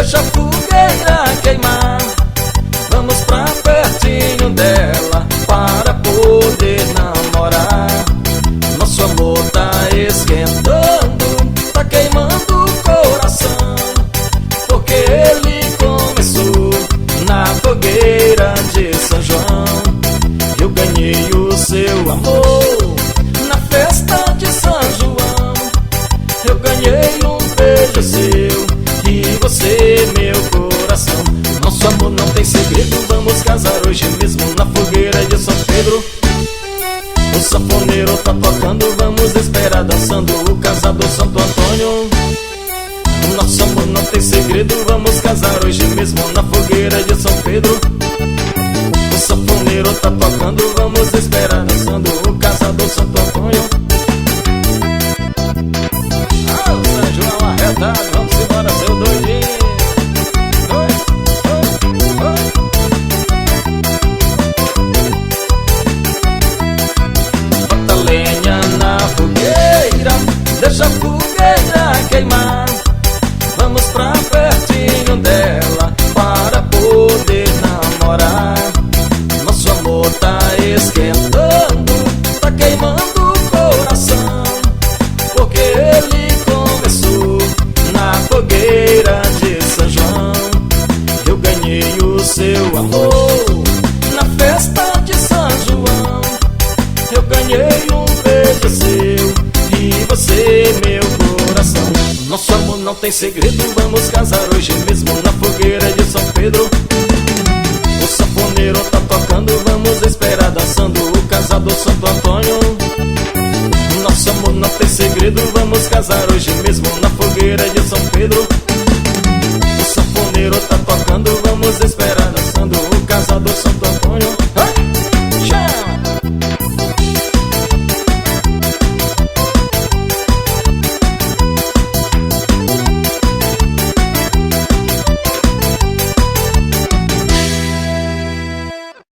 deixa a fogueira queimar. Vamos pra pertinho dela para poder namorar. Nosso amor tá esquentando, tá queimando o coração, porque ele começou na fogueira de São João. Eu ganhei o seu amor na festa de São João. Eu ganhei um beijo seu e você meu coração. Nosso amor não tem segredo, vamos casar hoje mesmo na fogueira de São Pedro. O sanfoneiro tá tocando, vamos esperar dançando o casador Santo Antônio. Nosso amor não tem segredo, vamos casar hoje mesmo na fogueira de São Pedro. O sanfoneiro tá tocando, vamos esperar dançando o casador Santo Antônio. Ah, o São João arretado, vamos embora seu doidinho. Bota lenha na fogueira, deixa a fogueira queimar. Vamos pra pertinho dela para poder namorar. Nosso amor tá esquentando, tá queimando o coração, porque ele começou na fogueira de São João. Eu ganhei o seu amor na festa de São João. Eu ganhei um beijo seu e você meu coração. Nosso amor não tem segredo, vamos casar hoje mesmo na fogueira de São Pedro. O sanfoneiro tá tocando, vamos esperar dançando o casador Santo Antônio. Nosso amor não tem segredo, vamos casar hoje mesmo na fogueira de